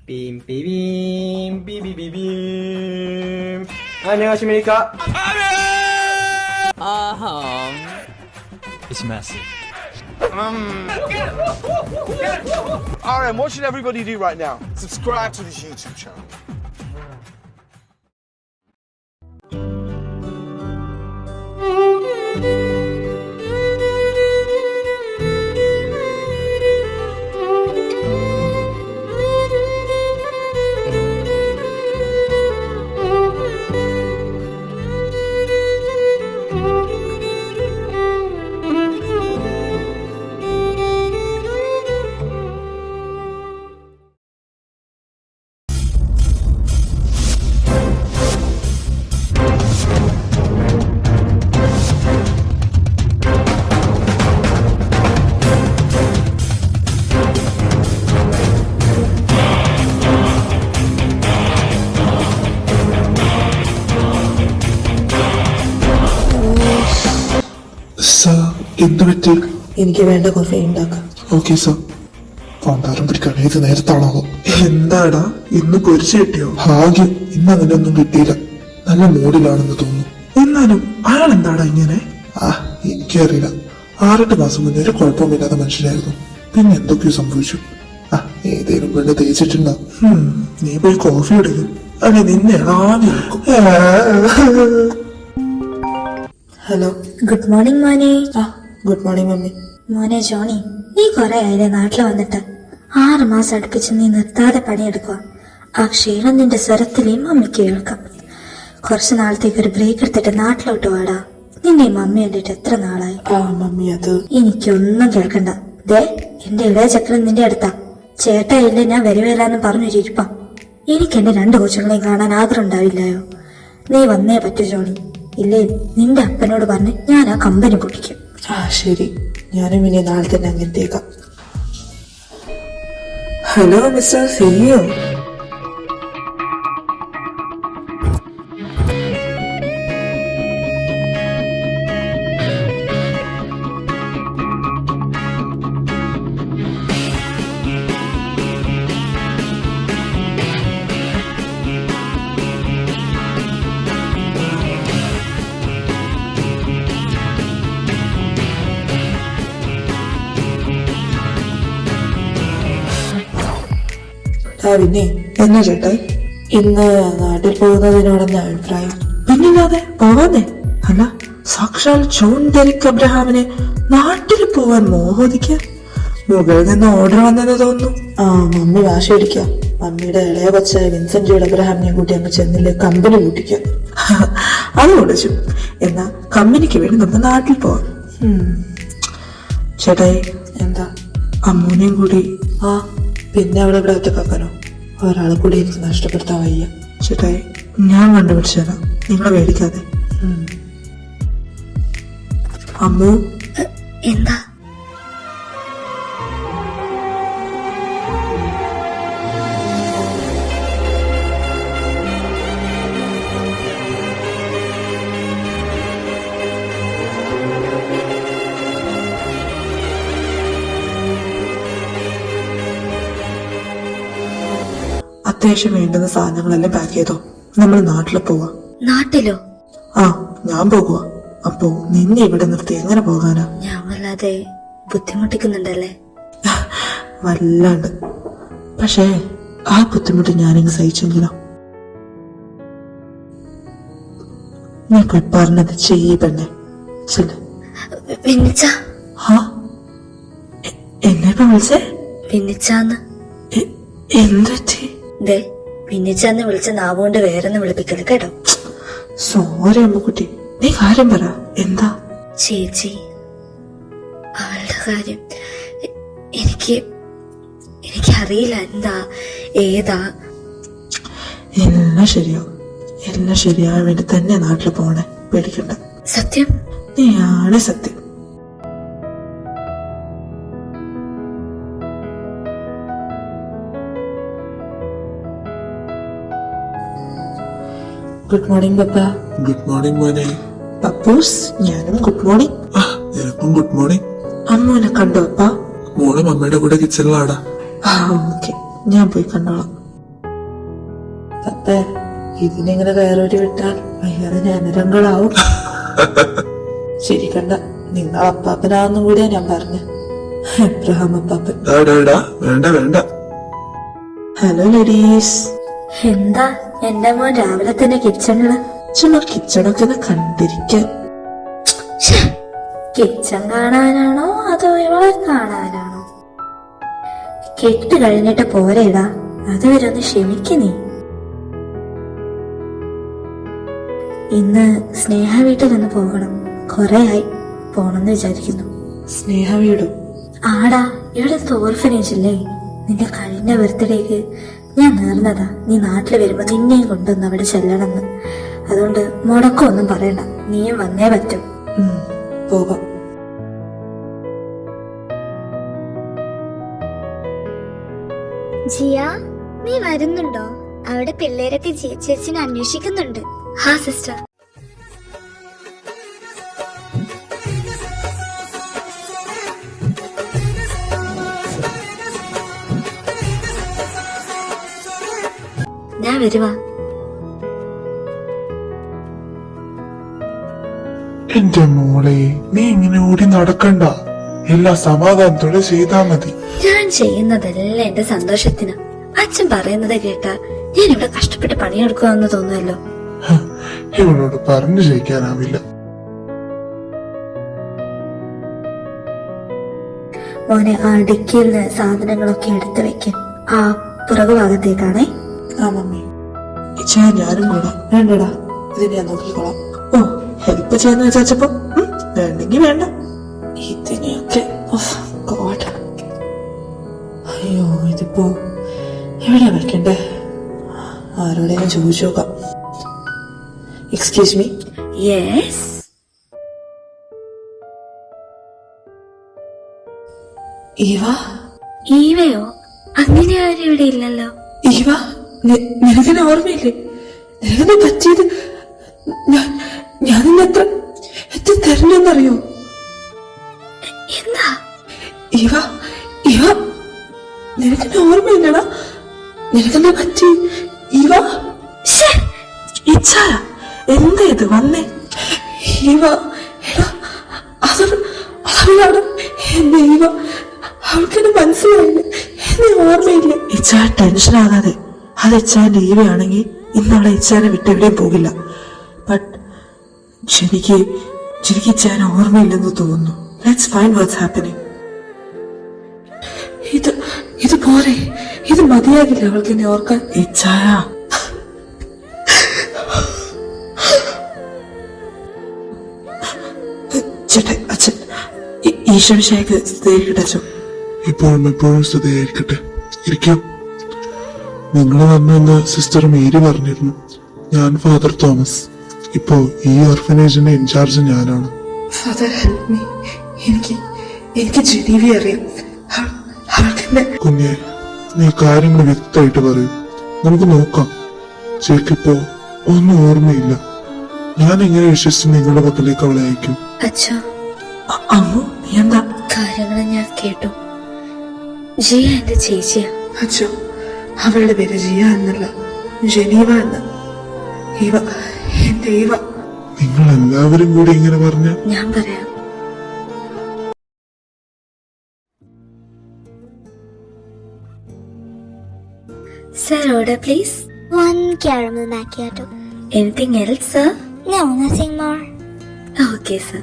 빔 삐빔 삐비비빔. 안녕하십니까? 이스마스. Alright, what should everybody do right now? Subscribe to this YouTube channel. എന്ത് പറ്റി? എനിക്ക് വേണ്ട കോഫി ഉണ്ടാക്കാം. Okay sir. പണ്ടാരം പിടിക്കാൻ ഏത് നേരത്താണോ? എന്താടാ ഇന്ന് പൊരിച്ചു കിട്ടിയോ? ഭാഗ്യം ഇന്ന് അതിന്റെ ഒന്നും കിട്ടിയില്ല. നല്ല മൂഡിലാണെന്ന് തോന്നുന്നു. എന്നാലും അയാൾ എന്താടാ ഇങ്ങനെ? എനിക്കറിയില്ല. 6-8 മാസം മുന്നേ ഒരു കുഴപ്പമില്ലാത്ത മനുഷ്യനായിരുന്നു. പിന്നെ എന്തൊക്കെയോ സംഭവിച്ചു. ഏതേലും പെണ്ണ് തേച്ചിട്ടുണ്ടോ? നീ പോയി കോഫി എടുക്കും. അല്ലെ നിന്നെ ഹലോ, ഗുഡ് മോർണിംഗ് മോനെ. Good morning mummy. മോനെ ജോണി, നീ കൊറേ ആയില്ലേ നാട്ടില് വന്നിട്ട്? 6 മാസം അടുപ്പിച്ച് നീ നിർത്താതെ പണിയെടുക്കുക. ആ ക്ഷീണം നിന്റെ സ്വരത്തിലേ മമ്മിക്ക് കേൾക്കാം. കുറച്ചു നാളത്തേക്ക് ഒരു ബ്രേക്ക് എടുത്തിട്ട് നാട്ടിലോട്ട് വാടാ. നിന്നെ മമ്മി കണ്ടിട്ട് എത്ര നാളായി? മമ്മി അത് എനിക്കൊന്നും കേൾക്കണ്ട. ദേ, എന്റെ ഇളയ ചക്രം നിന്റെ അടുത്താ. ചേട്ടാ ഇല്ല, ഞാൻ വരുവേലാന്ന് പറഞ്ഞിരിപ്പാ. എനിക്ക് എന്റെ 2 കൊച്ചുങ്ങളെയും കാണാൻ ആഗ്രഹം ഉണ്ടാവില്ലായോ? നീ വന്നേ പറ്റൂ ജോണി. ഇല്ലേ നിന്റെ അപ്പനോട് പറഞ്ഞ് ഞാൻ ആ കമ്പനി പൊട്ടിക്കും. ശരി, ഞാനും ഇനി നാളെ തന്നെ അങ്ങനത്തേക്കാം. Hello mister CEO. പിന്നെ എന്നാ ചേട്ടായി ഇന്ന് നാട്ടിൽ പോകുന്നതിനോടെന്ന അഭിപ്രായം? പിന്നില്ലാതെ പോവാന്നേ. അല്ല, സാക്ഷാൽ ജോൺ ഡെറിക് അബ്രഹാമിനെ നാട്ടിൽ പോവാൻ മോഹോദിക്ക. മുകളിൽ നിന്ന് ഓർഡർ വന്നെന്ന് തോന്നുന്നു. മമ്മി വാശി പിടിക്കാം. മമ്മിയുടെ ഇളയ കൊച്ചായ വിൻസെന്റ് ജോൺ അബ്രഹാമിനെ കൂട്ടി അങ്ങ് ചെന്നില്ലേ കമ്പനി കൂട്ടിക്കാം. അത് വിളിച്ചു. എന്നാ കമ്പനിക്ക് വേണ്ടി നമുക്ക് നാട്ടിൽ പോവാം. ചേട്ടായി എന്താ? അമ്മൂനെയും കൂടി പിന്നെ അവളെ ഇവിടെ ഒറ്റക്കാക്കാനോ? ഒരാളെ കൂടി എനിക്ക് നഷ്ടപ്പെടുത്താൻ വയ്യ. ചേട്ടായി ഞാൻ കണ്ടുപിടിച്ചേരാം, നിങ്ങളെ പേടിക്കാതെ. അമ്മു എന്താ? അത്യാവശ്യം വേണ്ടുന്ന സാധനങ്ങളെല്ലാം പാക്ക് ചെയ്തോ, നമ്മൾ നാട്ടിൽ പോവാ. നാട്ടിലോ? ഞാൻ പോകുക. അപ്പോ നിന്നെ ഇവിടെ നിർത്തി എങ്ങനെ പോകാനാ? ഞാൻ വല്ലാതെ ബുദ്ധിമുട്ടിക്കുന്നുണ്ടല്ലേ? വല്ലാണ്ട്. പക്ഷേ ആ ബുദ്ധിമുട്ട് ഞാനിങ്ങ് സഹിച്ചെങ്കിലോ? നീ പോയി പറഞ്ഞത് ചെയ്യ് പെണ്ണെ. ചെല്ല്. എന്നെ ഇപ്പൊ വിളിച്ചേ? പിന്നിച്ചാന്ന്. എന്തുപറ്റി? പിന്നിച്ചാന്ന് വിളിച്ച നാവുകൊണ്ട് വേറൊന്ന് വിളിപ്പിക്കല് കേട്ടോ. സോറി അമ്മുക്കുട്ടി, നീ കാര്യം പറ. എന്താ? ചേച്ചി, അവളുടെ കാര്യം എനിക്കറിയില്ല. എന്താ ഏതാ? എല്ലാം ശരിയാവും. എല്ലാം ശരിയാവാൻ വേണ്ടി തന്നെ നാട്ടിൽ പോണേ. പേടിക്കണ്ട. സത്യം? നീയാണ് സത്യം. ഗുഡ് മോർണിംഗ് പപ്പ. ഗുഡ് മോർണിംഗ് മോനെ. പപ്പൂസ്, ഞാനും ഗുഡ് മോർണിംഗ്. നിനക്കും ഗുഡ് മോർണിംഗ്. അമ്മൂനെ കണ്ടോ അപ്പ? മോളും അമ്മയുടെ കൂടെ കിച്ചണിലാടാ. ഓക്കെ, ഞാൻ പോയി കണ്ടോളാം. അപ്പേ ഇതിനിങ്ങനെ കയറൂരി വിട്ടാൽ അയ്യാതെ ഞാനരങ്ങളാവും. ശരി കണ്ട, നിങ്ങൾ അപ്പാപ്പനാന്നും കൂടിയാ ഞാൻ പറഞ്ഞ. എബ്രഹാം അപ്പാപ്പൻ. വേണ്ട വേണ്ട. Hello ladies. എന്താ എന്റെ മോൻ രാവിലെ തന്നെ കിച്ചണില്? ചുമ്മാ കിച്ചണൊക്കെ ഒന്ന് കണ്ടിരിക്കാൻ. കിച്ചൺ കാണാനാണോ അതോ ഇവളെ കാണാനാണോ? കെട്ട് കഴിഞ്ഞിട്ട് പോരേടാ, അതുവരെ ഒന്ന് ക്ഷമിക്ക് നീ. ഇന്ന് സ്നേഹ വീട്ടിലൊന്ന് പോകണം. കൊറേ ആയി പോണെന്ന് വിചാരിക്കുന്നു. സ്നേഹ വീടും? ആടാ, ഇവിടെ ഓർഫനേജ് ഇല്ലേ, നിന്റെ കഴിഞ്ഞ ബർത്ത്ഡേക്ക് ഞാൻ നേർന്നതാ നീ നാട്ടിൽ വരുമ്പോ നിന്നെയും കൊണ്ടൊന്ന് അവിടെ ചെല്ലണമെന്ന്. അതുകൊണ്ട് മുടക്കമൊന്നും പറയണ്ട, നീയും വന്നേ പറ്റും. പോകാം. ജിയ, നീ വരുന്നുണ്ടോ? അവിടെ പിള്ളേരൊക്കെ ചേച്ചിനെ അന്വേഷിക്കുന്നുണ്ട്. ഹാ സിസ്റ്റർ. ഞാൻ വരുവാ. എന്റെ മോളെ, നീ ഇങ്ങനെ ഓടി നടക്കണ്ട. എല്ലാം സമാധാനത്തോടെ ചെയ്താ മതി. ഞാൻ ചെയ്യുന്നതെല്ലാം എന്റെ സന്തോഷത്തിന്. അച്ഛൻ പറയുന്നത് കേട്ടാ ഞാൻ ഇവിടെ കഷ്ടപ്പെട്ട് പണിയെടുക്കുവാന്ന് തോന്നുമല്ലോ. ഇവളോട് പറഞ്ഞു ചെയ്യിക്കാനാവില്ല. മോനെ, ആ ഡിക്കിയിൽ നിന്ന് സാധനങ്ങളൊക്കെ എടുത്തു വെക്കും. ആ പുറകു ഭാഗത്തേക്കാണേ. ആ മമ്മി. ഇച്ഛാ ഞാനും കൂടാ. വേണ്ടടാ, ഇതിനെ ഞാൻ നോക്കിക്കോളാം. ഓ, ഹെൽപ്പ് ചെയ്യാന്ന് വിചാരിച്ചപ്പോ വേണ്ടെങ്കി വേണ്ട. ഇതിനെയൊക്കെ ഗോഡ്. അയ്യോ, ഇതിപ്പോ എവിടെയാ വെക്കണ്ടേ? ആരോടെ ഞാൻ ചോദിച്ചു നോക്കാം. Excuse me. യെസ്. ഈവ? ഈവയോ? അങ്ങനെ ആരും ഇവിടെ ഇല്ലല്ലോ. ഈവ, നിനക്കെന്നെ ഓർമ്മയില്ലേ? നിനക്കെന്നെ പറ്റിയത് ഞാൻ നിന്നെ എത്ര തരണെന്നറിയോ? എന്താ? ഈവ, ഈവ, നിനക്കെന്നെ ഓർമ്മയില്ലടാ? നിനക്കെന്നെ പറ്റി ഈവ? ഇച്ഛായ എന്താ ഇത് വന്നേ? ഈവ, അവളാണ് എന്റെ ഈവ. അവൾക്കെന്നെ മനസ്സിലായില്ല, എന്നെ ഓർമ്മയില്ല. ഇച്ഛാ ടെൻഷൻ ആകാതെ. അത് ഇച്ഛാന്റെ ഈവയാണെങ്കിൽ ഇന്നവളെ ഇച്ഛാനെ വിട്ട് എവിടെയും പോകില്ല. ബട്ട് എനിക്ക് ഇച്ഛാനെ ഓർമ്മയില്ലെന്ന് തോന്നുന്നു. Let's find what's happening. ഇത് പോരെ, ഇത് മതിയാകില്ല അവൾക്ക് എന്നെ ഓർക്കാൻ. ഇച്ഛായ, ചേട്ടെ അച്ഛൻ, ഈശ്വരശേഖർ സ്ഥിരീകരിക്കട്ടെ അച്ഛൻ. ഇപ്പോഴും എപ്പോഴും സ്തുതിയായിരിക്കട്ടെ. ഇരിക്കാം. നിങ്ങൾ വന്നെന്ന് സിസ്റ്റർ മേരി പറഞ്ഞിരുന്നു. ഞാൻ ഫാദർ തോമസ്. ഇപ്പോ ഈ ഓർഫനേജിന്റെ ഇൻചാർജ് ഞാനാണ്. Father help me. എനിക്ക് ജനീവി അറിയാം. അവൾക്കെന്നെ. കുഞ്ഞെ, നീ കാര്യങ്ങൾ വ്യക്തമായിട്ട് പറയൂ. നമുക്ക് നോക്കാം. ചേക്കിപ്പോ ഒന്നും ഓർമ്മയില്ല. ഞാൻ എങ്ങനെ വിശ്വസിച്ച് നിങ്ങളുടെ പക്കലേക്ക് അവളെ അയക്കും? അച്ഛോ, അമ്മു, നീ എന്താ? കാര്യങ്ങൾ ഞാൻ കേട്ടു. ജിയ എന്റെ ചേച്ചിയാ. അച്ഛോ, അവളുടെ പേര് ജിയ എന്നല്ല, ജനീവ എന്ന്. ഈവ, എന്റെ ഈവ. നിങ്ങൾ എല്ലാവരും കൂടി ഇങ്ങനെ പറഞ്ഞ ഞാൻ പറയാം. Sir, order please. 1 caramel macchiato. Anything else, sir? No, nothing more. Okay, sir.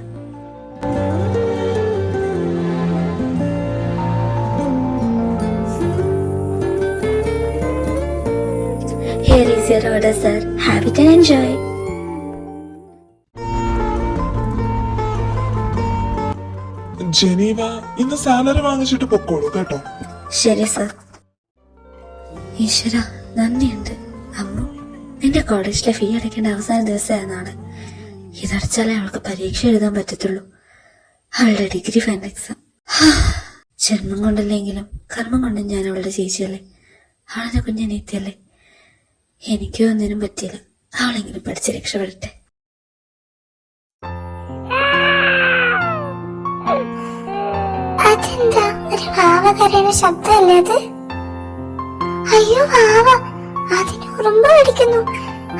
Here is your order, sir. Have it and enjoy. Geneva, ഇന്ന് സാലറി വാങ്ങിച്ചിട്ട് പൊക്കോളൂ കേട്ടോ. ശരി, സർ. ഈശ്വര, നന്ദിയുണ്ട്. അമ്മു, നിന്റെ കോളേജിലെ ഫീ അടയ്ക്കേണ്ട അവസാന ദിവസമാണെന്നാണ്. ഇതടച്ചാലേ അവൾക്ക് പരീക്ഷ എഴുതാൻ പറ്റത്തുള്ളൂ. അവളുടെ ഡിഗ്രി ഫൈനൽ എക്സാം. ജന്മം കൊണ്ടല്ലെങ്കിലും കർമ്മം കൊണ്ടും ഞാൻ അവളുടെ ചേച്ചിയല്ലേ, അവളെന്റെ കുഞ്ഞനീത്തിയല്ലേ. എനിക്കോ ഒന്നിനും പറ്റിയില്ല. അവളെങ്കിലും പഠിച്ച് രക്ഷപ്പെടട്ടെ. അതെന്താ ഒരു വാവ കരയുന്ന ശബ്ദമല്ലേ അത്? അയ്യോ വാവ, അതിന് ഉറുമ്പ് കടിക്കുന്നു.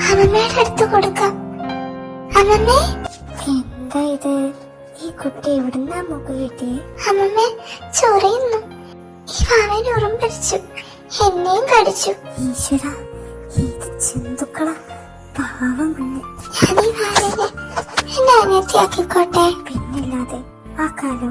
അമ്മമ്മയുടെ അടുത്ത് കൊടുക്കാം. അമ്മമ്മേ, എന്താ ഇത്? ഈ കുട്ടി എവിടുന്നാ മുഖം കിട്ടിയേ? അമ്മമ്മേ, ചൊറിയുന്നു. ഈ വാവന് ഉറുമ്പടിച്ചു, എന്നെയും കടിച്ചു. ഈശ്വര, ഇത് ജന്തുക്കളാ. പാവം പെണ്ണ്. ഞാൻ ഈ വാവനെ എന്നെ അനിയത്തിയാക്കിക്കോട്ടെ. പിന്നില്ലാതെ ആക്കാലോ.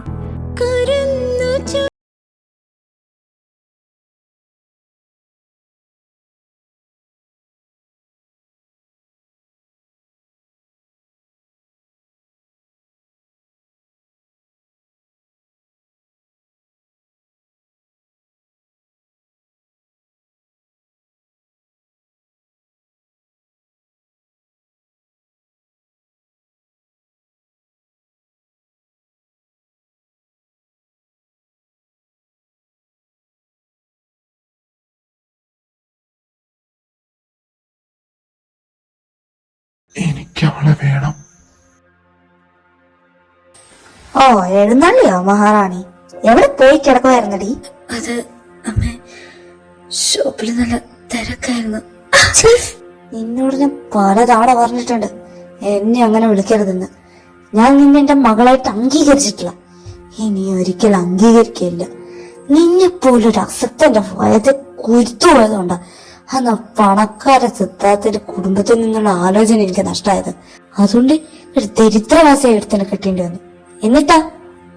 എനിക്ക് അവളെ വേണം. ഓ, എഴുന്നള്ളിയോ മഹാറാണി? എവിടെ പോയി കിടക്കുമായിരുന്നടി? അത് അമ്മേ, ഷോപ്പിൽ നല്ല തിരക്കായിരുന്നു. നിന്നോട് ഞാൻ പലതവണ പറഞ്ഞിട്ടുണ്ട് എന്നെ അങ്ങനെ വിളിക്കരുതെന്ന്. ഞാൻ നിന്നെ എന്റെ മകളായിട്ട് അംഗീകരിച്ചിട്ടില്ല, ഇനി ഒരിക്കലും അംഗീകരിക്കില്ല. നിന്നെപ്പോലൊരു അസത്തന്റെ വയത്തെ കുരുത്തു പോയതുകൊണ്ടാ അന്ന് പണക്കാര സിദ്ധാർത്ഥന്റെ കുടുംബത്തിൽ നിന്നുള്ള ആലോചന എനിക്ക് നഷ്ടമായത്. അതുകൊണ്ട് ഒരു ദരിദ്രവാസിയെ എടുത്തിനെ കിട്ടേണ്ടി വന്നു. എന്നിട്ടാ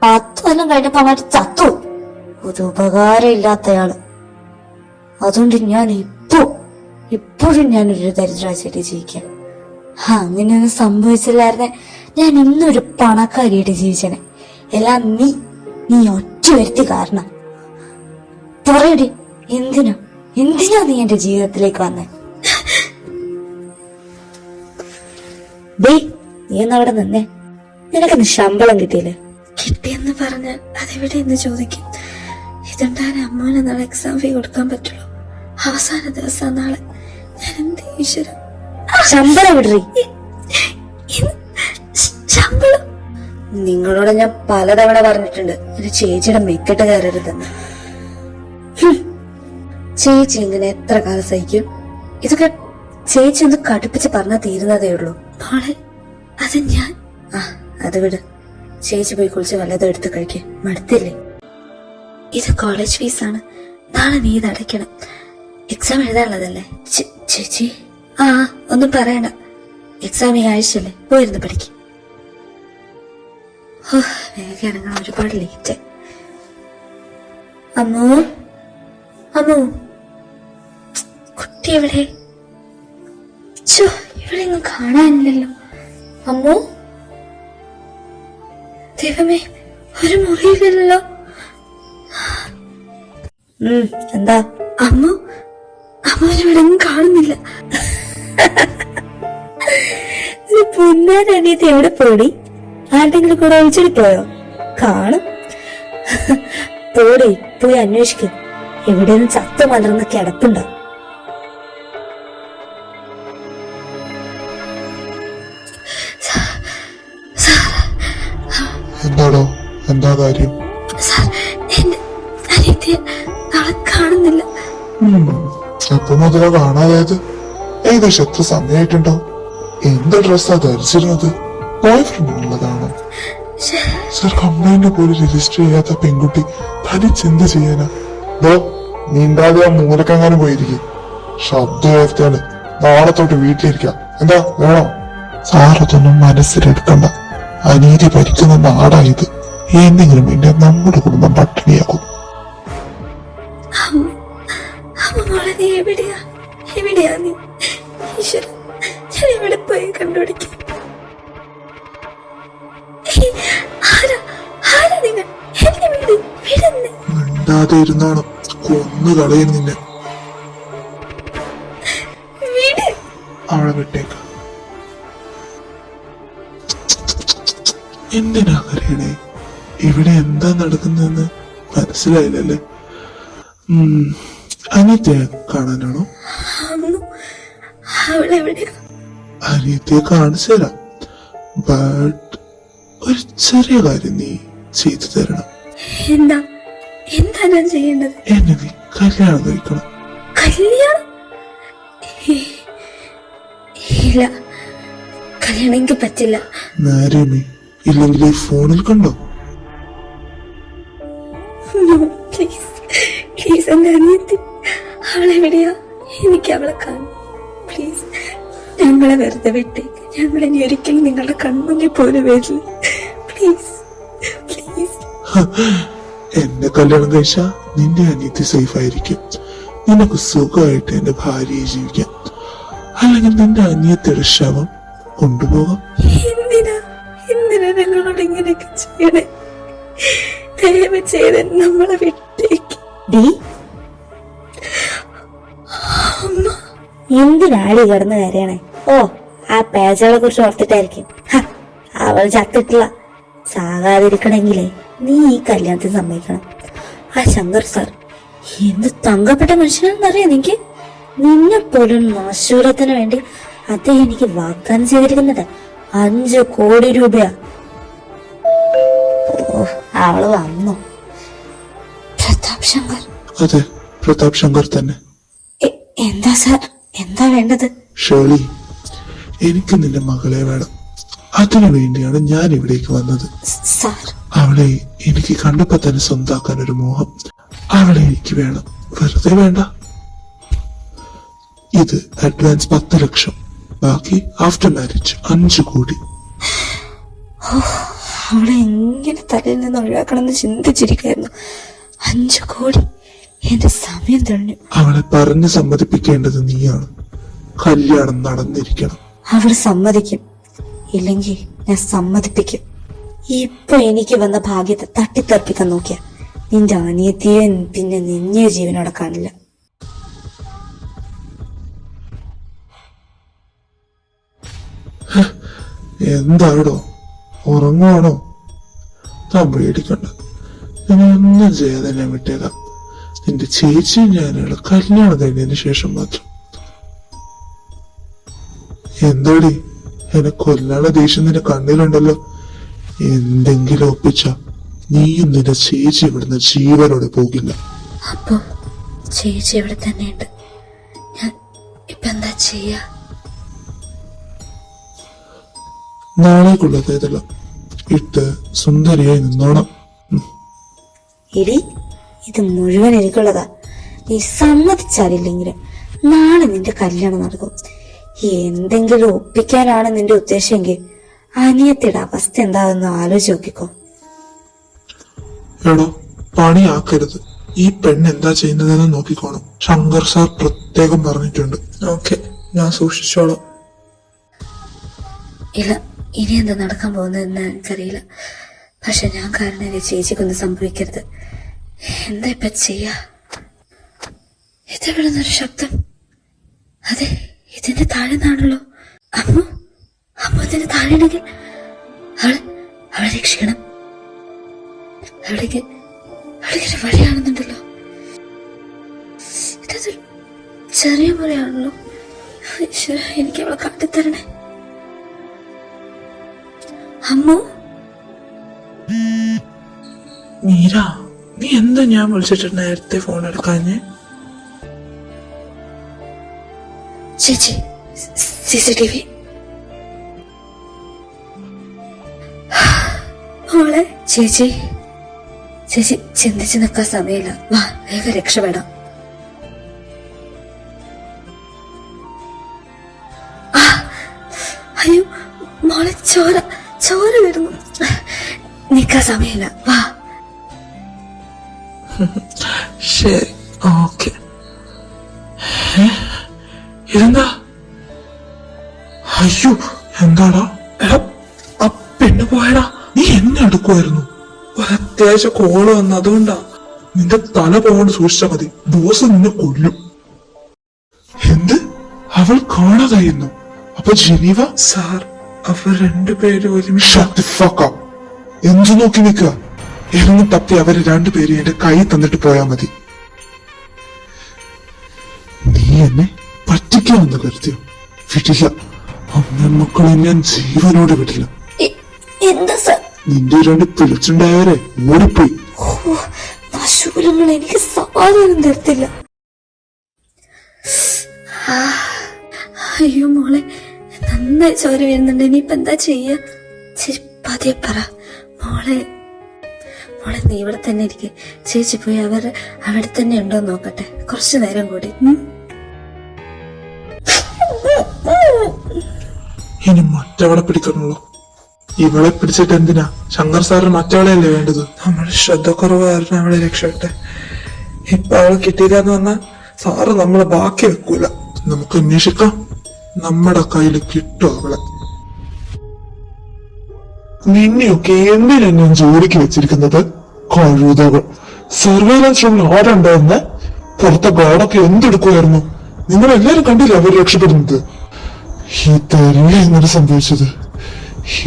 10 കൊല്ലം കഴിഞ്ഞപ്പോ അങ്ങോട്ട് ചത്തു. ഒരു ഉപകാരം ഇല്ലാത്തയാള്. അതുകൊണ്ട് ഞാൻ ഇപ്പോഴും ഞാനൊരു ദരിദ്രവാസിയായിട്ട് ജീവിക്കാം. അങ്ങനെയൊന്നും സംഭവിച്ചില്ലായിരുന്നെ ഞാൻ ഇന്നൊരു പണക്കാരിയായിട്ട് ജീവിച്ചനെ. എല്ലാം നീ ഒറ്റ വരുത്തി കാരണം. പറയടി, എന്തിനാ നീ എന്റെ ജീവിതത്തിലേക്ക് വന്നേ? നീ എന്നവിടെ നിന്നേ. നിനക്കൊന്ന് ശമ്പളം കിട്ടിയില്ലേ? കിട്ടിയെന്ന് പറഞ്ഞാൽ അതെവിടെയെന്ന് ചോദിക്കും. ഇതുണ്ടായ അമ്മൂന് നാളെ എക്സാം ഫീ കൊടുക്കാൻ പറ്റുള്ളൂ. അവസാന ദിവസം നാളെ. ഞാൻ എന്ത് ഈശ്വരം. ശമ്പളം വിടറി. ശമ്പളം? നിങ്ങളോട് ഞാൻ പലതവണ പറഞ്ഞിട്ടുണ്ട് ഒരു ചേച്ചിയുടെ മെക്കെട്ട് കയറരുതെന്ന്. ചേച്ചി ഇങ്ങനെ എത്ര കാലം സഹിക്കും? ഇതൊക്കെ ചേച്ചി ഒന്ന് കടുപ്പിച്ച് പറഞ്ഞാൽ തീരുന്നതേ ഉള്ളൂ. മോളെ, അത് ഞാൻ. അത് വിട്. ചേച്ചി പോയി കുളിച്ച് വല്ലതും എടുത്ത് കഴിക്കേ. മടുത്തില്ലേ? ഇത് കോളേജ് ഫീസാണ്. നാളെ നീ ഇത് അടയ്ക്കണം. എക്സാം എഴുതാനുള്ളതല്ലേ? ചേച്ചി ഒന്നും പറയണ്ട. എക്സാം ഈ ആഴ്ചയല്ലേ, പോയിരുന്ന് പഠിക്കും. വേഗം ഇറങ്ങാൻ ഒരുപാട് ലേറ്റ്. അമ്മോ, കുട്ടി എവിടെ? ഇവിടെ ഒന്നും കാണാനില്ലല്ലോ. അമ്മോ, ദൈവമേ, ഒരു മുറിയില്ലല്ലോ. എന്താ? അമ്മൂനെ ഇവിടെ ഒന്നും കാണുന്നില്ല. പൊന്നാനീതി എവിടെ പോടി? ആരുടെങ്കിലും കൂടെ ഒഴിച്ചിട്ട് പോയോ? കാണും. പോയി അന്വേഷിക്കും. എവിടെയും ചത്തു മലർന്ന് കിടപ്പുണ്ടോ? എന്താടോ, എന്താ കാര്യം? കാണുന്നില്ല. എപ്പോ മുതലാ കാണാതായത്? ഏകദേശം എത്ര സമയമായിട്ടുണ്ടോ? എന്ത് ഡ്രസ്സാ ധരിച്ചിരുന്നത്? ബോയ് ഫ്രണ്ടിനുള്ളതാണോ? സർ, കംപ്ലൈന്റ് പോലും രജിസ്റ്റർ ചെയ്യാത്ത പെൺകുട്ടി തനിച്ചെന്ത് ചെയ്യാനാ? നീണ്ടാതെ ആ മൂലക്കെങ്ങാനും പോയിരിക്കും. ശബ്ദം ഉയർത്തിയാണ്. നാളെ തൊട്ട് വീട്ടിലിരിക്കാം. എന്താ വേണോ? സാറതൊന്നും മനസ്സിലെടുക്കണ്ട. അനീതി ഭരിക്കുന്ന നാടായത്. എന്തെങ്കിലും പിന്നെ നമ്മുടെ കുടുംബം പട്ടിണിയാകും. എവിടെയാ നീ? ഈശ്വര, ഞാൻ എവിടെ പോയി കണ്ടുപിടിക്കാം. മിണ്ടാതെ ഇരുന്നാണ് കൊന്നു കളയും നിന്നെ. അവളെ വിട്ടേക്ക. എന്തിനാ കരയണേ? ഇവിടെ എന്താ നടക്കുന്നതെന്ന് മനസ്സിലായില്ലല്ലേ? അനിയത്തിയെ കാണാനാണോ? അനിയത്തിയെ കാണിച്ചു തരാം. ബട്ട് ഒരു ചെറിയ കാര്യം നീ ചെയ്തു തരണം. എന്താ ഞാൻ ചെയ്യേണ്ടത്? എന്നെ നീ കല്യാണം കഴിക്കണം. കല്യാണം? ഇല്ല, കല്യാണം എനിക്ക് പറ്റില്ല. നാരിയമ്മേ, ഇല്ലെങ്കിൽ ഈ ഫോണിൽ കണ്ടോ? പ്ലീസ് പ്ലീസ്, എന്റെ അനിയത്തി അവളെവിടെയാ? എനിക്ക് അവളെ കാണും. പ്ലീസ്, ഞങ്ങളെ വെറുതെ വിട്ടേക്ക്. ഞങ്ങൾ ഇനി ഒരിക്കലും നിങ്ങളുടെ കൺമുന്നിൽ പോലും വരില്ല. Please please. എന്നെ കല്യാണം കഴിച്ചാ നിന്റെ അനിയത്തി സേഫ് ആയിരിക്കും. നിനക്ക് സുഖമായിട്ട് എന്റെ ഭാര്യയെ ജീവിക്കാം. അല്ലെങ്കിൽ നിന്റെ അനിയത്തിയുടെ ശവം കൊണ്ടുപോകാം. എന്തിനാ ഞങ്ങളോട് ഇങ്ങനെയൊക്കെ ചെയ്യണേ? ദയവ് ചെയ്ത് നമ്മളെ വിട്ടേക്ക്. എന്തിനാളി കിടന്ന് കരയണേ? ഓ, ആ പേജകളെ കുറിച്ച് ഓർത്തിട്ടായിരിക്കും. അവൾ ചത്തിട്ടില്ല. ചാകാതിരിക്കണെങ്കിലേ നീ ഈ കല്യാണത്തിന് സമ്മതിക്കണം. ആ ശങ്കർ സാർ എന്ത് തങ്കപ്പെട്ട മനുഷ്യനാണെന്നറിയാം എനിക്ക്. നിന്നെ പോലും നശ്വരത്തിന് വേണ്ടി അദ്ദേഹം എനിക്ക് വാഗ്ദാനം ചെയ്തിരിക്കുന്നത് 5 കോടി രൂപയാ. ഓ, അവള് വന്നു. പ്രതാപ് ശങ്കർ? അതെ, പ്രതാപ് ശങ്കർ തന്നെ. എന്താ സാർ, എന്താ വേണ്ടത്? ഷേർലി, എനിക്ക് നിന്റെ മകളെ വേണം. അതിനു വേണ്ടിയാണ് ഞാൻ ഇവിടേക്ക് വന്നത്. സാർ, അവളെ എനിക്ക് കണ്ടപ്പോ തന്നെ സ്വന്താക്കാൻ ഒരു മോഹം. അവളെ എനിക്ക് വേണം. വെറുതെ വേണ്ട. ഇത് അഡ്വാൻസ് 10 ലക്ഷം, ബാക്കി ആഫ്റ്റർ മാരേജ് 5 കോടി. അവളെ എങ്ങനെ തലയിൽ നിന്ന് ഒഴിവാക്കണമെന്ന് ചിന്തിച്ചിരിക്കായിരുന്നു. 5 കോടി, എന്റെ സമയം തെളിഞ്ഞു. അവളെ പറഞ്ഞ് സമ്മതിപ്പിക്കേണ്ടത് നീയാണ്. കല്യാണം നടന്നിരിക്കണം. അവൾ സമ്മതിക്കും, ഇല്ലെങ്കിൽ ഞാൻ സമ്മതിപ്പിക്കും. ഇപ്പൊ എനിക്ക് വന്ന ഭാഗ്യത്തെ തട്ടിത്തെറിപ്പിക്കാൻ നോക്കിയ നിന്റെ അനിയത്തിയെ പിന്നെ നിന്നെ ജീവനോടെ കാണില്ല. എന്താടോ, ഉറങ്ങുവാണോ? താൻ പേടിക്കണ്ട, നിന്നെ ഒന്നും ചെയ്യാതെ ഞാൻ വിട്ടേക്കാം. നിന്റെ ചേച്ചിയും ഞാനുള്ള കല്യാണം കഴിഞ്ഞതിന് ശേഷം മാത്രം. എന്താടി, എന്നെ കൊല്ലാനുള്ള ദേഷ്യം നിന്റെ കണ്ണിലുണ്ടല്ലോ. എന്തെങ്കിലും ഒപ്പിച്ച നീയും നിന്റെ ചേച്ചി ഇവിടുന്ന് ജീവനോടെ പോകില്ല. അപ്പോ ചേച്ചി ഇവിടെ തന്നെയുണ്ട്. ഞാൻ ഇപ്പൊ എന്താ ചെയ്യാ? നാളേക്കുള്ളത് ഇതെല്ലാം ഇട്ട് സുന്ദരിയായി നിന്നോണം. ഇടി, ഇത് മുഴുവൻ എനിക്കുള്ളതാ. നീ സമ്മതിച്ചാലില്ലെങ്കിലും നാളെ നിന്റെ കല്യാണം നടക്കും. എന്തെങ്കിലും ഒപ്പിക്കാനാണ് നിന്റെ ഉദ്ദേശമെങ്കിൽ അനിയത്തിയുടെ അവസ്ഥ എന്താണെന്ന് ആലോചിച്ച് നോക്കിക്കോ. എടോ, പണിയാക്കരുത്. ഈ പെണ്ണ് എന്താ ചെയ്യുന്നതെന്ന് നോക്കിക്കോണം. ശങ്കർ സാർ പ്രത്യേകം പറഞ്ഞിട്ടുണ്ട്. ഓക്കെ, ഞാൻ സൂക്ഷിച്ചോളാം. ഇല്ല, ഇനി എന്താ നടക്കാൻ പോകുന്നതെന്ന് എനിക്കറിയില്ല. പക്ഷെ ഞാൻ കാരണം എന്റെ ചേച്ചിക്കൊന്നും സംഭവിക്കരുത്. എന്താ ഇപ്പൊ ചെയ്യാ? ഇതെവിടെ നിന്നൊരു ശബ്ദം? അതെ, ഇതിന്റെ താഴെ നിന്നാണല്ലോ. അമ്മു ഇതിന്റെ താഴെയാണെങ്കിൽ അവളെ രക്ഷിക്കണം. അവിടേക്ക് വഴിയാണെന്നുണ്ടല്ലോ. ഇതൊരു ചെറിയ മുറിയാണല്ലോ. ഈശ്വര, എനിക്ക് അവളെ കാട്ടിത്തരണേ. അമ്മു, മീര, നീ എന്താ ഞാൻ വിളിച്ചിട്ട് നേരത്തെ ഫോൺ എടുക്കാഞ്ഞേ? ചേച്ചി, CCTV. മോളെ, ചേച്ചി ചിന്തിച്ച് നിൽക്കാൻ സമയമില്ല. വാ, വേഗം രക്ഷപ്പെടാം. അയ്യോ മോളെ, ചോര വരുന്നു. നിൽക്കാൻ സമയമില്ല, വാ. ശരി, ഓക്കെ. ഇതെന്താ? അയ്യോ, എന്താടാ? എടാ, ആ പെണ്ണ് പോയടാ. നീ എന്നെ എടുക്കുമായിരുന്നു. ഒരു അത്യാവശ്യ കോള് വന്നു, അതുകൊണ്ടാ. നിന്റെ തല പോകൊണ്ട് സൂക്ഷിച്ചാ മതി. ബോസ് നിന്നെ കൊല്ലും. എന്ത്? അവൾ കാണാതായിരുന്നു? അപ്പൊ ജനീവ? സാർ, അവർ 2 പേരും ഒരുമിച്ച്. Shut the fuck up. എന്തു നോക്കി നിൽക്കുക? ഇറങ്ങി തപ്പി അവര് 2 പേരും എന്റെ കൈ തന്നിട്ട് പോയാ മതി. നീ എന്നെ പറ്റിക്കാമെന്ന് കരുതിയോ? വിടില്ല. അമ്മ മക്കളെ ഞാൻ ജീവനോടെ വിടില്ല. എന്താ സാർ? നിന്റെ 2 പിടിച്ചുണ്ടായവരെ ഓടിപ്പോയി. ശൂലങ്ങൾ എനിക്ക് സമാധാനം തരത്തില്ല. അയ്യോ മോളെ, നന്നായി ചോര വീഴുന്നുണ്ട്. ഇനിയിപ്പൊ എന്താ ചെയ്യാ? ശരി, പതിയെ പറ മോളെ. മോളെ നീ ഇവിടെ തന്നെ ഇരിക്കെ. ചേച്ചി പോയി അവിടെ തന്നെ ഉണ്ടോ നോക്കട്ടെ, കുറച്ചു നേരം കൂടി. ഇനി മറ്റവളെ പിടിക്കണല്ലോ. ഇവളെ പിടിച്ചിട്ട് എന്തിനാ? ശങ്കർ സാറിന് മറ്റവളെയല്ലേ വേണ്ടത്? നമ്മുടെ ശ്രദ്ധക്കുറവ് കാരണം അവളെ രക്ഷട്ടെ. ഇപ്പൊ അവളെ കിട്ടിയില്ലാന്ന് പറഞ്ഞാൽ സാറ് നമ്മളെ ബാക്കി വെക്കൂല. നമുക്ക് അന്വേഷിക്കാം, നമ്മുടെ കയ്യിൽ കിട്ടും അവളെ. നിന്നെയൊക്കെ എന്തിനാ ഞാൻ ജോലിക്ക് വെച്ചിരിക്കുന്നത്? കഴുതകൾ. സർവൈലൻസ് റൂമിൽ ആരുണ്ടായിരുന്നെ? പുറത്തെ ഗാർഡൊക്കെ എന്തെടുക്കുമായിരുന്നു? നിങ്ങളെല്ലാരും കണ്ടില്ല അവർ രക്ഷപ്പെടുന്നത്. ഇതല്ലേ ഇങ്ങനെ സംഭവിച്ചത്?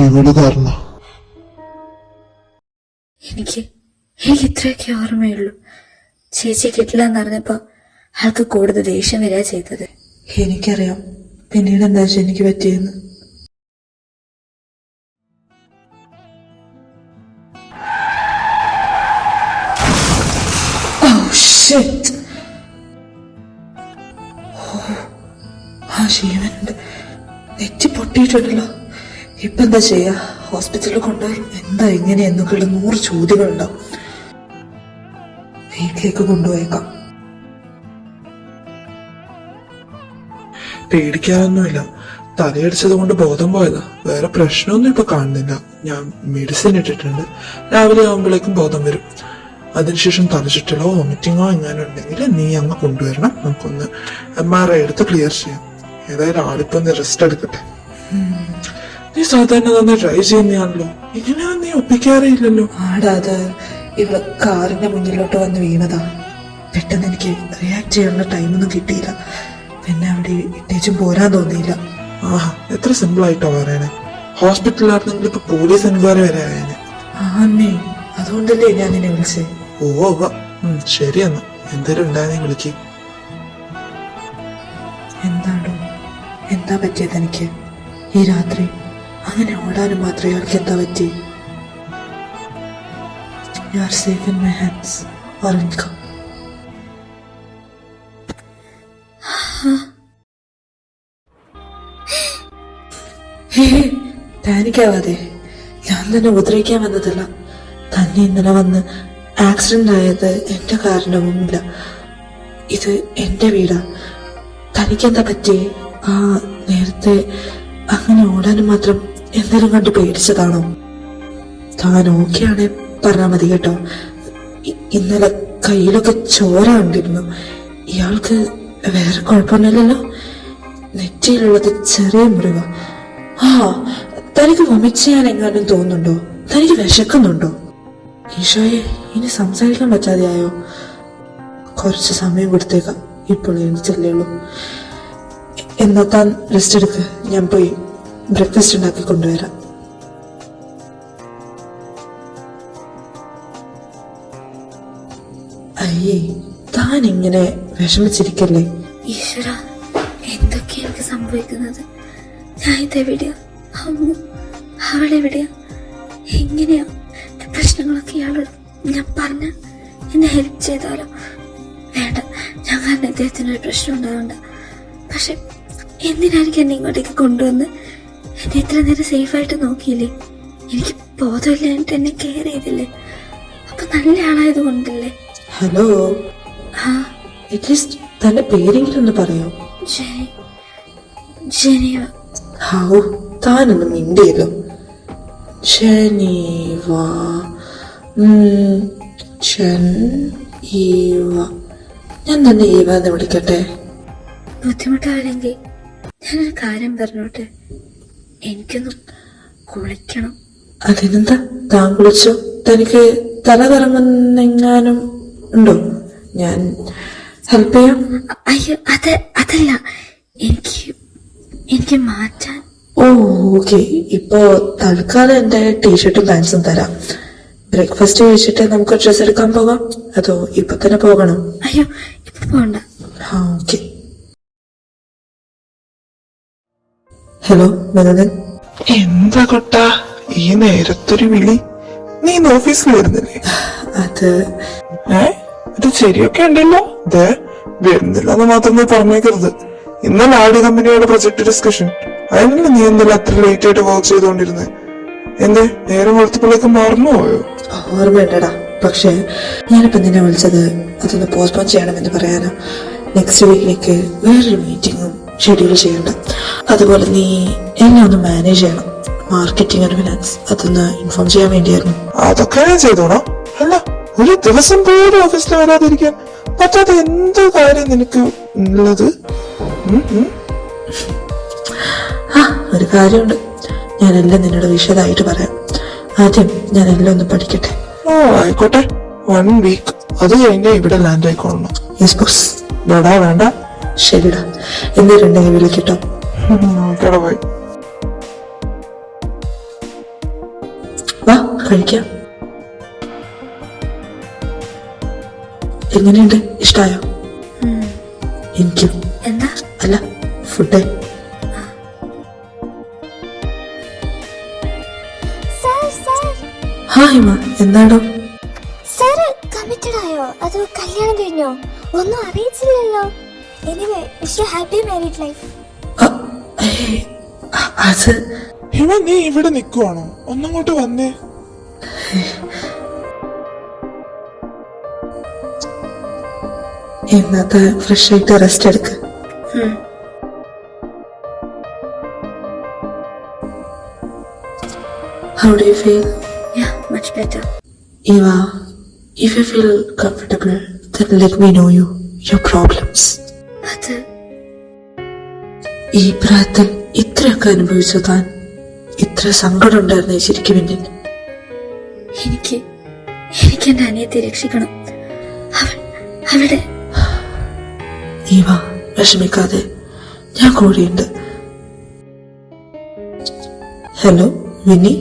ഇവള് കാരണ. എനിക്ക് ഇത്രയൊക്കെ ഓർമ്മയുള്ളൂ. ചേച്ചി കിട്ടില്ല എന്നറിഞ്ഞപ്പോ ആൾക്ക് കൂടുതൽ ദേഷ്യം വരിക ചെയ്തത്. എനിക്കറിയാം പിന്നീട് എന്താ വെച്ചാൽ എനിക്ക് പറ്റിയെന്ന്. ആ ശിവനുണ്ട്, നെറ്റി പൊട്ടിയിട്ടുണ്ടല്ലോ. ഇപ്പൊ എന്താ ചെയ്യാ? ഹോസ്പിറ്റലിൽ കൊണ്ടുപോയി എന്താ ഇങ്ങനെയെന്നൊക്കെയുള്ള 100 ചോദ്യങ്ങളുണ്ടാവും. വീട്ടിലേക്ക് കൊണ്ടുപോയേക്കാം. പേടിക്കാനൊന്നുമില്ല, തലയടിച്ചത് കൊണ്ട് ബോധം പോയതാ. വേറെ പ്രശ്നമൊന്നും ഇപ്പൊ കാണുന്നില്ല. ഞാൻ മെഡിസിൻ ഇട്ടിട്ടുണ്ട്. രാവിലെ ആകുമ്പോഴേക്കും ബോധം വരും. അതിനുശേഷം തലചുറ്റലോ വോമിറ്റിങ്ങോ എങ്ങാനും ഉണ്ടെങ്കിൽ നീ അങ്ങ് കൊണ്ടുവരണം. നമുക്കൊന്ന് MRI എടുത്ത് ക്ലിയർ ചെയ്യാം. ഏതായാലും ആളിപ്പോ ഒന്ന് റെസ്റ്റ് എടുക്കട്ടെ. നീ സാധാരണ തന്നെ ട്രൈ ചെയ്യുന്നതാണല്ലോ, ഇങ്ങനെ നീ ഒപ്പിക്കാറില്ലല്ലോ. ആടാത് ഇവള് കാറിന്റെ മുന്നിലോട്ട് വന്ന് വീണതാ. പെട്ടെന്ന് എനിക്ക് റിയാക്ട് ചെയ്യാനുള്ള ടൈമൊന്നും കിട്ടിയില്ല. പിന്നെ അവിടെ ഇട്ടേച്ചും പോരാൻ തോന്നിയില്ല. ആഹാ, എത്ര സിമ്പിൾ ആയിട്ടോ പറയണേ. ഹോസ്പിറ്റലിലായിരുന്നെങ്കിൽ ഇപ്പൊ പോലീസ് എൻക്വയറി വരെ ആയേനെ. ആന്നേ, അതുകൊണ്ടല്ലേ ഞാൻ നിന്നെ വിളിച്ചേ. ഓ ശരി, എന്നാ എന്തേലും ഉണ്ടായിരുന്നെ വിളിക്ക്. എന്താണോ, എന്താ പറ്റിയത് എനിക്ക് ഈ രാത്രി? അങ്ങനെ ഓടാനും മാത്രമേ അവൾക്ക് എന്താ പറ്റി? You are safe in my hands. ഉറങ്ങിക്കോ. പാനിക്കാവാതെ, ഞാൻ തന്നെ ഉപദ്രവിക്കാൻ വന്നതല്ല. തന്നെ ഇന്നലെ വന്ന് ആക്സിഡന്റ് ആയത് എന്റെ കാരണവുമില്ല. ഇത് എന്റെ വീടാ. തനിക്കെന്താ പറ്റിയേ? നേരത്തെ അങ്ങനെ ഓടാനും മാത്രം എന്തെങ്കിലും കണ്ട് പേടിച്ചതാണോ? താൻ ഓക്കെയാണെ പറഞ്ഞാൽ മതി കേട്ടോ. ഇന്നലെ കയ്യിലൊക്കെ ചോര കണ്ടിരുന്നു. ഇയാൾക്ക് വേറെ കുഴപ്പമൊന്നുമില്ലല്ലോ? നെറ്റിയിലുള്ളത് ചെറിയ മുറിവ. തനിക്ക് വൊമിറ്റ് ചെയ്യാൻ എങ്ങാനും തോന്നുന്നുണ്ടോ? തനിക്ക് വിശക്കുന്നുണ്ടോ? ഈശോയെ, ഇനി സംസാരിക്കാൻ പറ്റാതെയായോ? കുറച്ച് സമയം കൊടുത്തേക്കാം, ഇപ്പോൾ എഴുതിച്ചല്ലേ ഉള്ളൂ. എന്നാ താൻ റെസ്റ്റ് എടുക്ക്, ഞാൻ പോയി ബ്രേക്ക്ഫാസ്റ്റ് ഉണ്ടാക്കി കൊണ്ടുവരാം. അയ്യേ, താൻ ഇങ്ങനെ വിഷമിച്ചിരിക്കല്ലേ. ഈശ്വര, എന്തൊക്കെയാ എനിക്ക് സംഭവിക്കുന്നത്? ഞാൻ ഇതെവിടെയാ? അവളെവിടെയാ? എങ്ങനെയാ പ്രശ്നങ്ങളൊക്കെ ഇയാള് ഞാൻ പറഞ്ഞ എന്നെ ഹെൽപ്പ് ചെയ്താലോ? വേണ്ട, ഞാൻ കാരണം ഇദ്ദേഹത്തിനൊരു പ്രശ്നം ഉണ്ടാവണ്ട. പക്ഷെ എന്തിനായിരിക്കും എന്നെ ഇങ്ങോട്ടേക്ക് കൊണ്ടുവന്ന് എന്നെ ഇത്ര നേരം സേഫായിട്ട് നോക്കിയില്ലേ? എനിക്ക് ബോധമില്ലായിട്ട് എന്നെ കെയർ ചെയ്തില്ലേ? അപ്പൊ നല്ല ആളായത് കൊണ്ടല്ലേ? ഹലോ, അറ്റ്ലീസ്റ്റ് തന്റെ പേരെങ്കിലും ഒന്ന് പറയോ? ജനീവ. ഹാവു, താനൊന്നും മിണ്ടിയല്ലോ. ജനീവ. ഞാൻ തന്നെ ഈവ എന്ന് വിളിക്കട്ടെ? ബുദ്ധിമുട്ടാവില്ലെങ്കിൽ ഞാനൊരു കാര്യം പറഞ്ഞോട്ടെ. എനിക്കൊന്ന് കുളിക്കണം. അതിനെന്താ, താൻ കുളിച്ചോ? തനിക്ക് തല കറങ്ങുന്നെങ്ങാനും ഉണ്ടോ? ഞാൻ ഹെൽപ്പ് ചെയ്യാം. അയ്യോ, അതല്ല, എനിക്ക് മാറ്റാൻ. ഓക്കെ, ഇപ്പോ തൽക്കാലം എന്റെ ടീഷർട്ടും പാൻസും തരാം. ബ്രേക്ക്ഫാസ്റ്റ് കഴിച്ചിട്ട് നമുക്ക് ഡ്രസ് എടുക്കാൻ പോകാം, അതോ ഇപ്പൊ തന്നെ പോകണം? അയ്യോ, ഇപ്പൊ പോകണ്ട. ഓക്കെ. ഹലോ മനോജൻ. എന്താ കൊട്ടാ ഈ നേരത്തൊരു വിളി? നീ ഇന്ന് ഓഫീസിൽ വരുന്നില്ലേ? അത് ഇത് ശരിയൊക്കെ ഉണ്ടല്ലോ. വരുന്നില്ലെന്ന് മാത്രമേ പറഞ്ഞേക്കരുത്. ഇന്നലെ ആഡ് കമ്പനിയുടെ പ്രൊജക്ട് ഡിസ്കഷൻ. അതിനല്ല നീ ഇന്നലെ അത്ര ലേറ്റ് ആയിട്ട് വർക്ക് ചെയ്തോണ്ടിരുന്നേ? എന്തേ നേരം വെളുത്തപ്പോഴേക്കും മറന്നു പോയോ? ഓർമ്മയുണ്ടടാ, പക്ഷേ ഞാനിപ്പോ നിന്നെ വിളിച്ചത് അതൊന്ന് പോസ്റ്റ്പോൺ ചെയ്യണമെന്ന് പറയാനാ. നെക്സ്റ്റ് വീക്കിലേക്ക് വേറൊരു മീറ്റിംഗും ഷെഡ്യൂൾ ചെയ്യണ്ട. അതുപോലെ നീ എന്നെ ഒന്ന് മാനേജ് ചെയ്യണം. മാർക്കറ്റിംഗ് ആൻഡ് ഫിനാൻസ് അതൊന്ന് ഇൻഫോം ചെയ്യാൻ വേണ്ടിയായിരുന്നു. അതൊക്കെ ഞാൻ ചെയ്തോണോ? അല്ല, ഒരു ദിവസം പോലും ഓഫീസിൽ വരാതിരിക്കാൻ പറ്റാത്ത എന്ത് കാര്യം നിനക്ക് ഉള്ളത്? ആ, ഒരു കാര്യമുണ്ട്. ഞാനെല്ലാം നിന്നോട് വിശദമായിട്ട് പറയാം. ആദ്യം ഞാനെല്ലാം ഒന്ന് പഠിക്കട്ടെ. ഓ ആയിക്കോട്ടെ, 1 വീക്ക്. അത് കഴിഞ്ഞാ ഇവിടെ ലാൻഡ് ആയിക്കോളണം. Yes boss. വേടാ വേണ്ട. ശരിടാ, എന്തിട്ടുണ്ടെങ്കിൽ വിളിക്കട്ടോ. ഓക്കേടാ, പോയി. വാ കഴിക്കാം. എങ്ങനെയുണ്ട്? ഇഷ്ടായോ? എനിക്കും. എന്താ? അല്ല, ഫുഡ്. ഹായ് മാ, എന്താണോ? സാറ് കമ്മിറ്റഡ് ആയോ അതോ കല്യാണം കഴിഞ്ഞോ? ഒന്നും അറിയിച്ചില്ലല്ലോ. Anyway wish you happy married life. അത് ഹിമ, നീ ഇവിടെ നിക്കുവാണോ? ഒന്നങ്ങോട്ട് വന്നേ. ഇന്നത്തെ ഫ്രഷ് ആയിട്ട് റെസ്റ്റ് എടുക്ക്. How do you feel? Yeah, much better. Eva, if you feel comfortable, then let me know your problems. അത് ഈ പ്രായത്തിൽ ഇത്രയൊക്കെ അനുഭവിച്ചു താൻ. ഇത്ര സങ്കടം ഉണ്ടായിരുന്നു ശരിക്കും എന്നിൽ. എനിക്ക് എന്റെ അനിയത്തെ രക്ഷിക്കണം. അവിടെ ഈവ, വിഷമിക്കാതെ, ഞാൻ കൂടെയുണ്ട്. Hello Winnie.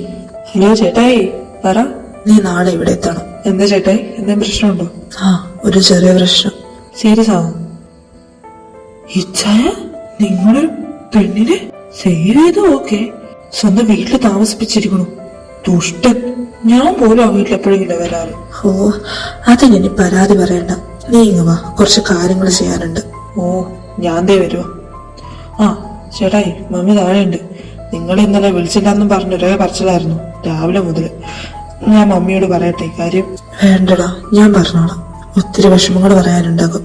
ഹലോ ചേട്ടായി, പറ. നീ നാളെ ഇവിടെ എത്തണം. എന്താ ചേട്ടായി, എന്തെങ്കിലും പ്രശ്നമുണ്ടോ? ആ, ഒരു ചെറിയ പ്രശ്നം. സീരിയസ് ആണോ? ഇച്ഛായ നിങ്ങളൊരു പെണ്ണിനെ സേവ് ചെയ്തു? ഓക്കെ, സ്വന്തം വീട്ടിൽ താമസിപ്പിച്ചിരിക്കണു. ദുഷ്ടൻ. ഞാൻ പോലും ആ വീട്ടിൽ എപ്പോഴെങ്കിലും വരാറ്. ഓ, അതിനി പരാതി പറയണ്ട. നീ ഇങ്ങ് വാ, കുറച്ച് കാര്യങ്ങൾ ചെയ്യാനുണ്ട്. ഓ, ഞാൻ ദേ വരുവാ. ആ ചേട്ടായി, മമ്മി താഴെയുണ്ട്. നിങ്ങൾ ഇന്നലെ വിളിച്ചില്ലെന്നും പറഞ്ഞ് ഒരേ പറച്ചിലായിരുന്നു രാവിലെ മുതൽ. ഞാൻ മമ്മിയോട് പറയട്ടെ കാര്യം? വേണ്ടടാ, ഞാൻ പറഞ്ഞോളാം. ഒത്തിരി വിഷമങ്ങൾ പറയാനുണ്ടാകും,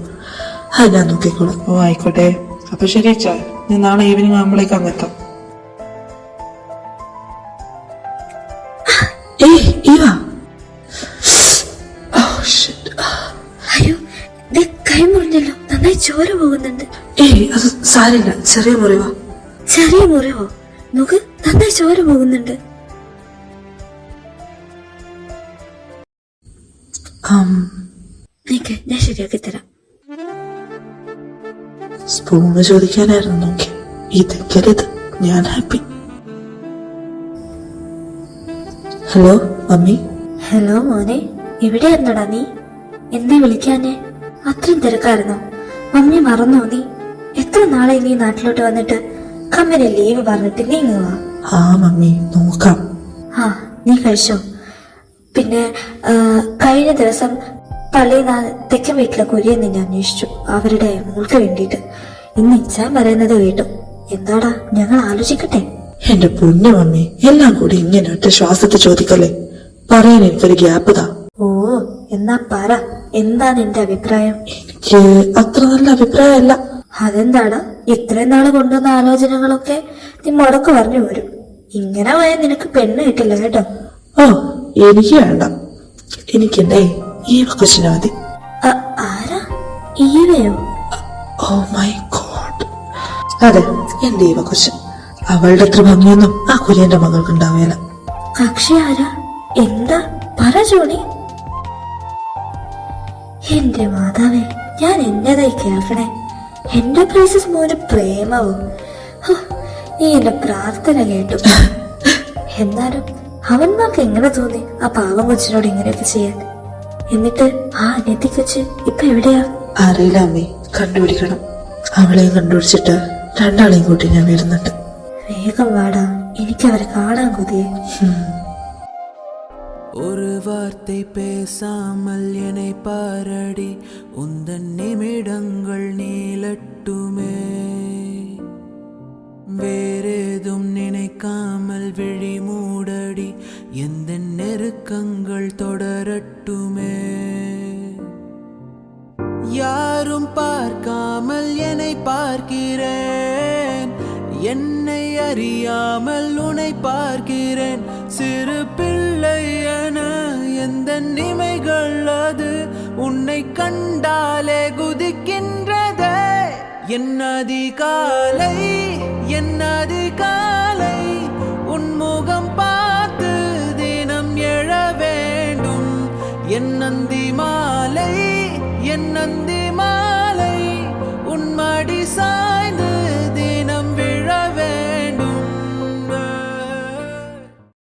അത് ഞാൻ നോക്കിക്കോളാം. ഓ ആയിക്കോട്ടെ. അപ്പൊ ശരി ചാ, നീ നാളെ ഈവനിങ് ആകുമ്പോഴേക്ക് അങ്ങെത്താം. ഏയ് ഈവ. അയ്യോ, കൈ മുറിഞ്ഞല്ലോ. നന്നായി ചോര പോകുന്നുണ്ട്. ഏയ് അത് സാരില്ല, ചെറിയ മുറിവാ. ചെറിയ മുറിവോ? നോക്ക്, നന്നായി ചോര പോകുന്നുണ്ട്. നിക്ക്, ഞാൻ ശരിയാക്കി തരാം. സ്പൂണ് ചോദിക്കാനായിരുന്നു നോക്കി. ഇതെക്കരുത്, ഞാൻ ഹാപ്പി. Hello mummy. ഹലോ മോനെ, എവിടെയായിരുന്നടാ നീ? എന്നെ വിളിക്കാനേ? അത്രയും തിരക്കായിരുന്നോ? മമ്മി മറന്നോ നീ? എത്ര നാളായി നീ നാട്ടിലോട്ട് വന്നിട്ട്? കമ്പനി ലീവ് പറഞ്ഞിട്ട് നീ ഇങ്ങ് വാ. ആ മമ്മി, നോക്കാം. ആ, നീ കഴിച്ചോ? പിന്നെ കഴിഞ്ഞ ദിവസം പള്ളിയിൽ തെക്കൻ വീട്ടിലെ കുര്യൻ നിന്നെ അന്വേഷിച്ചു, അവരുടെ മോൾക്ക് വേണ്ടിയിട്ട്. ഇന്ന് ഇച്ചാൻ പറയുന്നത് കേട്ടു. എന്താടാ, ഞങ്ങൾ ആലോചിക്കട്ടെ? എന്റെ പൊന്നു മമ്മി, എല്ലാം കൂടി ഇങ്ങനെ ഒറ്റ ശ്വാസത്തിൽ ചോദിക്കല്ലേ. പറയാൻ എനിക്കൊരു ഗ്യാപ്പ് താ. ഓ, എന്നാ പറ, എന്താ നിന്റെ അഭിപ്രായം? എനിക്ക് അത്ര നല്ല അഭിപ്രായമല്ല. അതെന്താടാ, ഇത്രയും നാള് കൊണ്ടുവന്ന ആലോചനകളൊക്കെ നീ മുടക്ക് പറഞ്ഞു വരും. ഇങ്ങനെ പോയാൽ നിനക്ക് പെണ്ണ് കിട്ടില്ല കേട്ടോ. ഓ, എനിക്ക് വേണ്ട. എനിക്കെന്റെ ഈ കൊച്ചിനെ മതി. ആരാ? ഈവയോ? Oh my God. അതെ, എന്റെ ഈവ കൊച്ചൻ. അവളുടെ അത്ര ഭംഗിയൊന്നും ആ കുര്യന്റെ മകൾക്ക് ഉണ്ടാവുകയില്ല. കക്ഷി ആരാ? എന്താ പറ ജോണി. എന്റെ മാതാവേ, ഞാൻ എന്നതായി കേൾക്കണേ. എന്റെ പ്രൈസസ് മോന് പ്രേമവും. നീ എന്റെ പ്രാർത്ഥന കേട്ടു. എന്നാലും അവന്മാർക്ക് എങ്ങനെ തോന്നി ആ പാവം കൊച്ചിനോട് ഇങ്ങനെയൊക്കെ ചെയ്യാൻ? എന്നിട്ട് ആ അനിയത്തി കൊച്ച് ഇപ്പൊ എവിടെയാ? അറിയില്ല അമ്മേ, കണ്ടുപിടിക്കണം. അവളെയും കണ്ടുപിടിച്ചിട്ട് രണ്ടാളെയും കൂട്ടി ഞാൻ വരുന്നുണ്ട്. വേഗം വാടാ, എനിക്കവരെ കാണാൻ കൊതിയെ. ஒரு வார்த்தை பேசாமல் என்னை பாரடி உந்தன் நிமிடங்கள் நீளட்டுமே. யாரும் பார்க்காமல் என்னை பார்க்கிறேன், என்னை அறியாமல் உன்னை பார்க்கிறேன். சிறு பிள்ளை என எந்த நிமைகள் அது உன்னை கண்டாலே குதிக்கின்றதே. என் அதிகாலை என் அதிகாலை உன் முகம் பார்த்து தினம் எழ வேண்டும். என் நந்தி மாலை உன் மடி